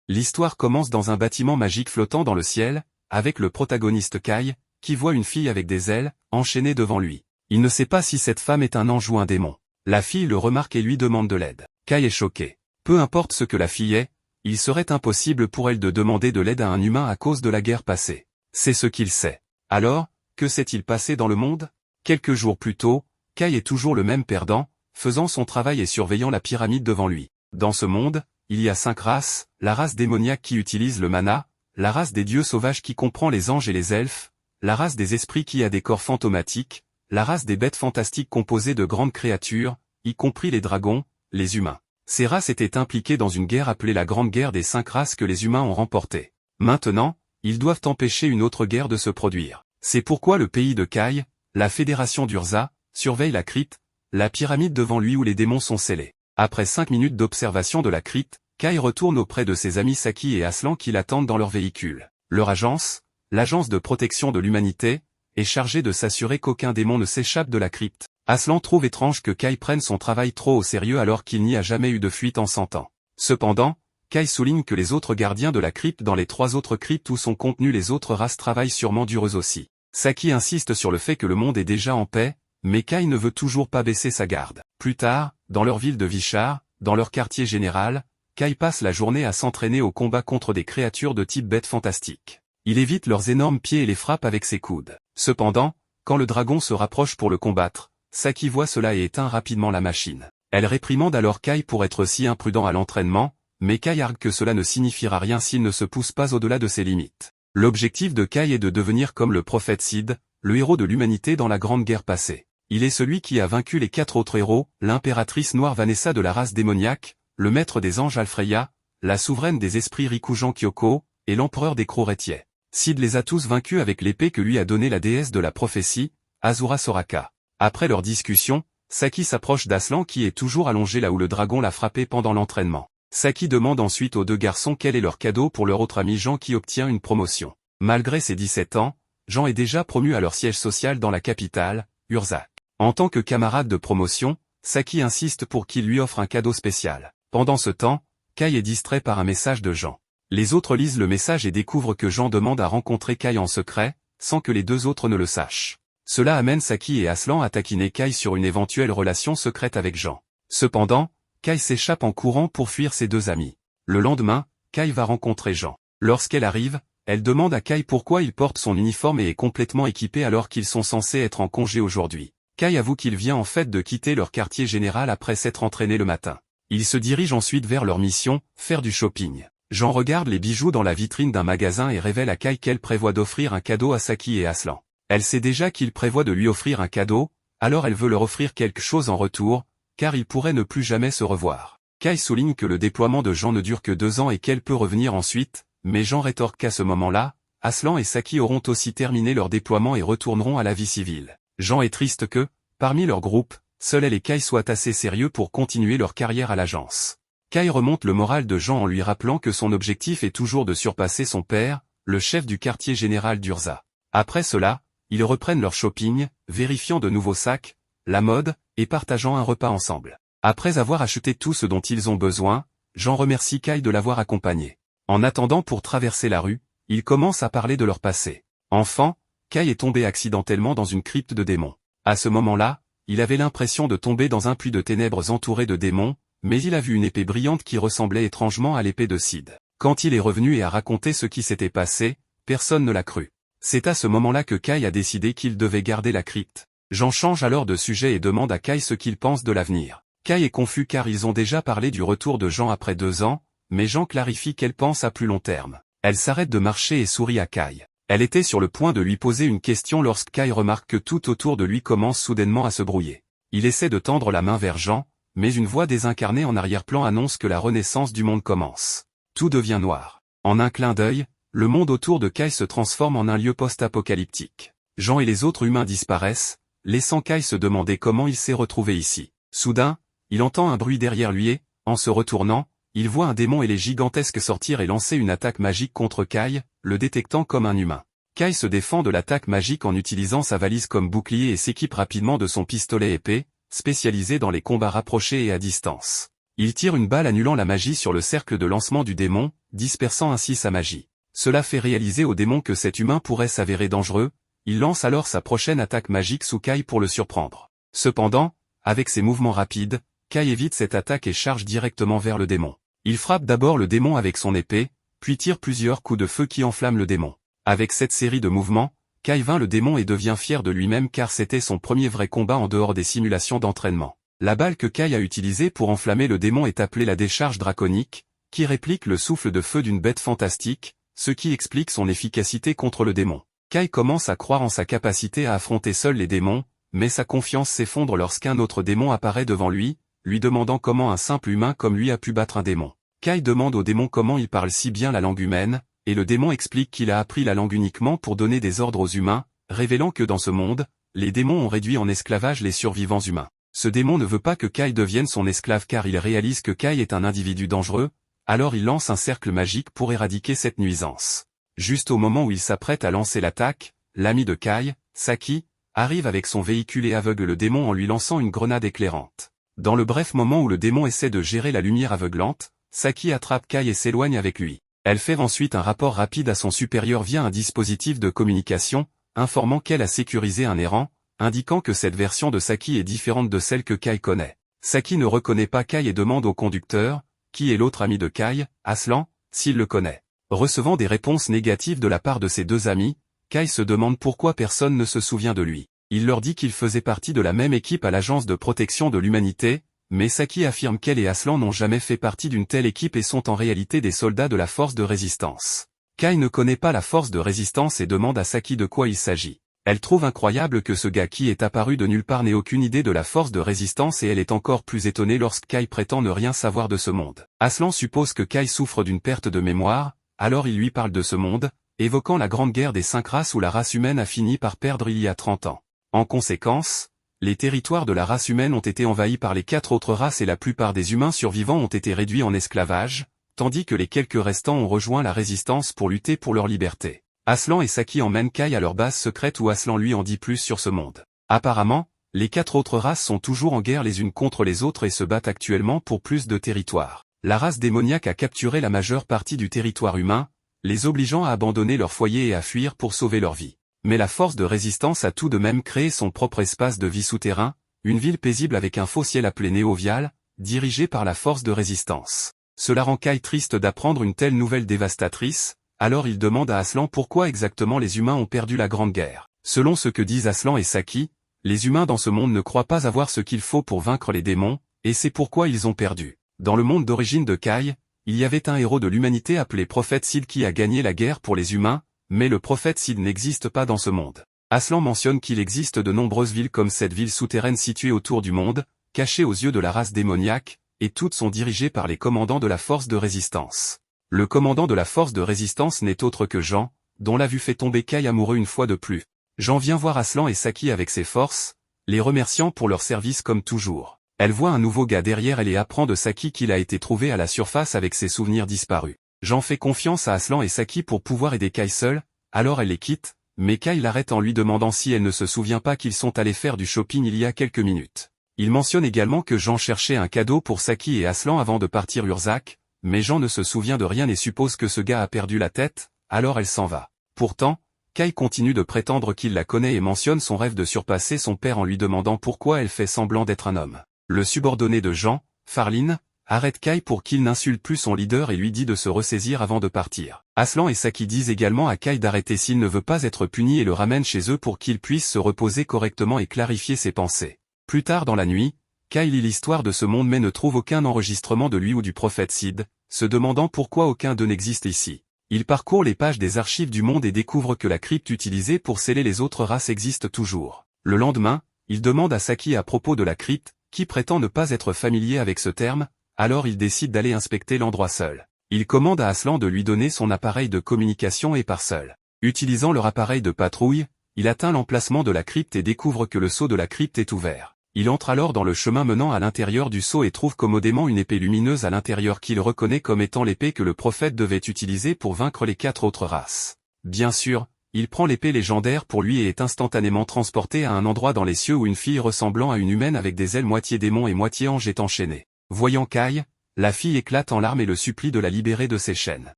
L'histoire commence dans un bâtiment magique flottant dans le ciel, avec le protagoniste Kai, qui voit une fille avec des ailes, enchaînée devant lui. Il ne sait pas si cette femme est un ange ou un démon. La fille le remarque et lui demande de l'aide. Kai est choqué. Peu importe ce que la fille est, il serait impossible pour elle de demander de l'aide à un humain à cause de la guerre passée. C'est ce qu'il sait. Alors, que s'est-il passé dans le monde? Quelques jours plus tôt, Kai est toujours le même perdant, faisant son travail et surveillant la pyramide devant lui. Dans ce monde, il y a 5 races, la race démoniaque qui utilise le mana, la race des dieux sauvages qui comprend les anges et les elfes, la race des esprits qui a des corps fantomatiques, la race des bêtes fantastiques composée de grandes créatures, y compris les dragons, les humains. Ces races étaient impliquées dans une guerre appelée la Grande Guerre des 5 races que les humains ont remportée. Maintenant, ils doivent empêcher une autre guerre de se produire. C'est pourquoi le pays de Kai, la fédération d'Urza, surveille la crypte, la pyramide devant lui où les démons sont scellés. Après 5 minutes d'observation de la crypte, Kai retourne auprès de ses amis Saki et Aslan qui l'attendent dans leur véhicule. Leur agence, l'agence de protection de l'humanité, est chargée de s'assurer qu'aucun démon ne s'échappe de la crypte. Aslan trouve étrange que Kai prenne son travail trop au sérieux alors qu'il n'y a jamais eu de fuite en 100 ans. Cependant, Kai souligne que les autres gardiens de la crypte dans les 3 autres cryptes où sont contenues les autres races travaillent sûrement dur eux aussi. Saki insiste sur le fait que le monde est déjà en paix, mais Kai ne veut toujours pas baisser sa garde. Plus tard, dans leur ville de Vishar, dans leur quartier général, Kai passe la journée à s'entraîner au combat contre des créatures de type bêtes fantastiques. Il évite leurs énormes pieds et les frappe avec ses coudes. Cependant, quand le dragon se rapproche pour le combattre, Saki voit cela et éteint rapidement la machine. Elle réprimande alors Kai pour être si imprudent à l'entraînement, mais Kai argue que cela ne signifiera rien s'il ne se pousse pas au-delà de ses limites. L'objectif de Kai est de devenir comme le prophète Sid, le héros de l'humanité dans la Grande Guerre passée. Il est celui qui a vaincu les 4 autres héros, l'impératrice noire Vanessa de la race démoniaque, le maître des anges Alfreya, la souveraine des esprits Rikujan Kyoko, et l'empereur des Crocs-Rétiais. Sid les a tous vaincus avec l'épée que lui a donnée la déesse de la prophétie, Azura Soraka. Après leur discussion, Saki s'approche d'Aslan qui est toujours allongé là où le dragon l'a frappé pendant l'entraînement. Saki demande ensuite aux 2 garçons quel est leur cadeau pour leur autre ami Jean qui obtient une promotion. Malgré ses 17 ans, Jean est déjà promu à leur siège social dans la capitale, Urza. En tant que camarade de promotion, Saki insiste pour qu'il lui offre un cadeau spécial. Pendant ce temps, Kai est distrait par un message de Jean. Les autres lisent le message et découvrent que Jean demande à rencontrer Kai en secret, sans que les 2 autres ne le sachent. Cela amène Saki et Aslan à taquiner Kai sur une éventuelle relation secrète avec Jean. Cependant, Kai s'échappe en courant pour fuir ses 2 amis. Le lendemain, Kai va rencontrer Jean. Lorsqu'elle arrive, elle demande à Kai pourquoi il porte son uniforme et est complètement équipé alors qu'ils sont censés être en congé aujourd'hui. Kai avoue qu'il vient en fait de quitter leur quartier général après s'être entraîné le matin. Ils se dirigent ensuite vers leur mission, faire du shopping. Jean regarde les bijoux dans la vitrine d'un magasin et révèle à Kai qu'elle prévoit d'offrir un cadeau à Saki et Aslan. Elle sait déjà qu'il prévoit de lui offrir un cadeau, alors elle veut leur offrir quelque chose en retour, car ils pourraient ne plus jamais se revoir. Kai souligne que le déploiement de Jean ne dure que 2 ans et qu'elle peut revenir ensuite, mais Jean rétorque qu'à ce moment-là, Aslan et Saki auront aussi terminé leur déploiement et retourneront à la vie civile. Jean est triste que, parmi leur groupe, seuls elle et Kai soient assez sérieux pour continuer leur carrière à l'agence. Kai remonte le moral de Jean en lui rappelant que son objectif est toujours de surpasser son père, le chef du quartier général d'Urza. Après cela, ils reprennent leur shopping, vérifiant de nouveaux sacs, la mode, et partageant un repas ensemble. Après avoir acheté tout ce dont ils ont besoin, Jean remercie Kai de l'avoir accompagné. En attendant pour traverser la rue, ils commencent à parler de leur passé. Enfant, Kai est tombé accidentellement dans une crypte de démons. À ce moment-là, il avait l'impression de tomber dans un puits de ténèbres entouré de démons, mais il a vu une épée brillante qui ressemblait étrangement à l'épée de Sid. Quand il est revenu et a raconté ce qui s'était passé, personne ne l'a cru. C'est à ce moment-là que Kai a décidé qu'il devait garder la crypte. Jean change alors de sujet et demande à Kai ce qu'il pense de l'avenir. Kai est confus car ils ont déjà parlé du retour de Jean après 2 ans, mais Jean clarifie qu'elle pense à plus long terme. Elle s'arrête de marcher et sourit à Kai. Elle était sur le point de lui poser une question lorsque Kai remarque que tout autour de lui commence soudainement à se brouiller. Il essaie de tendre la main vers Jean, mais une voix désincarnée en arrière-plan annonce que la renaissance du monde commence. Tout devient noir. En un clin d'œil, le monde autour de Kai se transforme en un lieu post-apocalyptique. Jean et les autres humains disparaissent, laissant Kai se demander comment il s'est retrouvé ici. Soudain, il entend un bruit derrière lui et, en se retournant, il voit un démon ailé gigantesque sortir et lancer une attaque magique contre Kai, le détectant comme un humain. Kai se défend de l'attaque magique en utilisant sa valise comme bouclier et s'équipe rapidement de son pistolet épée, spécialisé dans les combats rapprochés et à distance. Il tire une balle annulant la magie sur le cercle de lancement du démon, dispersant ainsi sa magie. Cela fait réaliser au démon que cet humain pourrait s'avérer dangereux, il lance alors sa prochaine attaque magique sous Kai pour le surprendre. Cependant, avec ses mouvements rapides, Kai évite cette attaque et charge directement vers le démon. Il frappe d'abord le démon avec son épée, puis tire plusieurs coups de feu qui enflamment le démon. Avec cette série de mouvements, Kai vainc le démon et devient fier de lui-même car c'était son premier vrai combat en dehors des simulations d'entraînement. La balle que Kai a utilisée pour enflammer le démon est appelée la décharge draconique, qui réplique le souffle de feu d'une bête fantastique, ce qui explique son efficacité contre le démon. Kai commence à croire en sa capacité à affronter seul les démons, mais sa confiance s'effondre lorsqu'un autre démon apparaît devant lui demandant comment un simple humain comme lui a pu battre un démon. Kai demande au démon comment il parle si bien la langue humaine, et le démon explique qu'il a appris la langue uniquement pour donner des ordres aux humains, révélant que dans ce monde, les démons ont réduit en esclavage les survivants humains. Ce démon ne veut pas que Kai devienne son esclave car il réalise que Kai est un individu dangereux, alors il lance un cercle magique pour éradiquer cette nuisance. Juste au moment où il s'apprête à lancer l'attaque, l'ami de Kai, Saki, arrive avec son véhicule et aveugle le démon en lui lançant une grenade éclairante. Dans le bref moment où le démon essaie de gérer la lumière aveuglante, Saki attrape Kai et s'éloigne avec lui. Elle fait ensuite un rapport rapide à son supérieur via un dispositif de communication, informant qu'elle a sécurisé un errant, indiquant que cette version de Saki est différente de celle que Kai connaît. Saki ne reconnaît pas Kai et demande au conducteur, qui est l'autre ami de Kai, Aslan, s'il le connaît. Recevant des réponses négatives de la part de ses deux amis, Kai se demande pourquoi personne ne se souvient de lui. Il leur dit qu'il faisait partie de la même équipe à l'Agence de protection de l'humanité, mais Saki affirme qu'elle et Aslan n'ont jamais fait partie d'une telle équipe et sont en réalité des soldats de la force de résistance. Kai ne connaît pas la force de résistance et demande à Saki de quoi il s'agit. Elle trouve incroyable que ce gars qui est apparu de nulle part n'ait aucune idée de la force de résistance et elle est encore plus étonnée lorsque Kai prétend ne rien savoir de ce monde. Aslan suppose que Kai souffre d'une perte de mémoire, alors il lui parle de ce monde, évoquant la grande guerre des 5 races où la race humaine a fini par perdre il y a 30 ans. En conséquence, les territoires de la race humaine ont été envahis par les 4 autres races et la plupart des humains survivants ont été réduits en esclavage, tandis que les quelques restants ont rejoint la résistance pour lutter pour leur liberté. Aslan et Saki emmènent Kai à leur base secrète où Aslan lui en dit plus sur ce monde. Apparemment, les 4 autres races sont toujours en guerre les unes contre les autres et se battent actuellement pour plus de territoire. La race démoniaque a capturé la majeure partie du territoire humain, les obligeant à abandonner leur foyer et à fuir pour sauver leur vie. Mais la force de résistance a tout de même créé son propre espace de vie souterrain, une ville paisible avec un faux ciel appelé Néovial, dirigé par la force de résistance. Cela rend Kai triste d'apprendre une telle nouvelle dévastatrice, alors il demande à Aslan pourquoi exactement les humains ont perdu la Grande Guerre. Selon ce que disent Aslan et Saki, les humains dans ce monde ne croient pas avoir ce qu'il faut pour vaincre les démons, et c'est pourquoi ils ont perdu. Dans le monde d'origine de Kai, il y avait un héros de l'humanité appelé Prophète Sid qui a gagné la guerre pour les humains, mais le prophète Sid n'existe pas dans ce monde. Aslan mentionne qu'il existe de nombreuses villes comme cette ville souterraine située autour du monde, cachée aux yeux de la race démoniaque, et toutes sont dirigées par les commandants de la force de résistance. Le commandant de la force de résistance n'est autre que Jean, dont la vue fait tomber Kai amoureux une fois de plus. Jean vient voir Aslan et Saki avec ses forces, les remerciant pour leur service comme toujours. Elle voit un nouveau gars derrière elle et apprend de Saki qu'il a été trouvé à la surface avec ses souvenirs disparus. Jean fait confiance à Aslan et Saki pour pouvoir aider Kai seul, alors elle les quitte, mais Kai l'arrête en lui demandant si elle ne se souvient pas qu'ils sont allés faire du shopping il y a quelques minutes. Il mentionne également que Jean cherchait un cadeau pour Saki et Aslan avant de partir Urzac, mais Jean ne se souvient de rien et suppose que ce gars a perdu la tête, alors elle s'en va. Pourtant, Kai continue de prétendre qu'il la connaît et mentionne son rêve de surpasser son père en lui demandant pourquoi elle fait semblant d'être un homme. Le subordonné de Jean, Farline, arrête Kai pour qu'il n'insulte plus son leader et lui dit de se ressaisir avant de partir. Aslan et Saki disent également à Kai d'arrêter s'il ne veut pas être puni et le ramènent chez eux pour qu'il puisse se reposer correctement et clarifier ses pensées. Plus tard dans la nuit, Kai lit l'histoire de ce monde mais ne trouve aucun enregistrement de lui ou du prophète Sid, se demandant pourquoi aucun d'eux n'existe ici. Il parcourt les pages des archives du monde et découvre que la crypte utilisée pour sceller les autres races existe toujours. Le lendemain, il demande à Saki à propos de la crypte, qui prétend ne pas être familier avec ce terme, alors il décide d'aller inspecter l'endroit seul. Il commande à Aslan de lui donner son appareil de communication et part seul. Utilisant leur appareil de patrouille, il atteint l'emplacement de la crypte et découvre que le sceau de la crypte est ouvert. Il entre alors dans le chemin menant à l'intérieur du sceau et trouve commodément une épée lumineuse à l'intérieur qu'il reconnaît comme étant l'épée que le prophète devait utiliser pour vaincre les 4 autres races. Bien sûr, il prend l'épée légendaire pour lui et est instantanément transporté à un endroit dans les cieux où une fille ressemblant à une humaine avec des ailes moitié démon et moitié ange est enchaînée. Voyant Kai, la fille éclate en larmes et le supplie de la libérer de ses chaînes.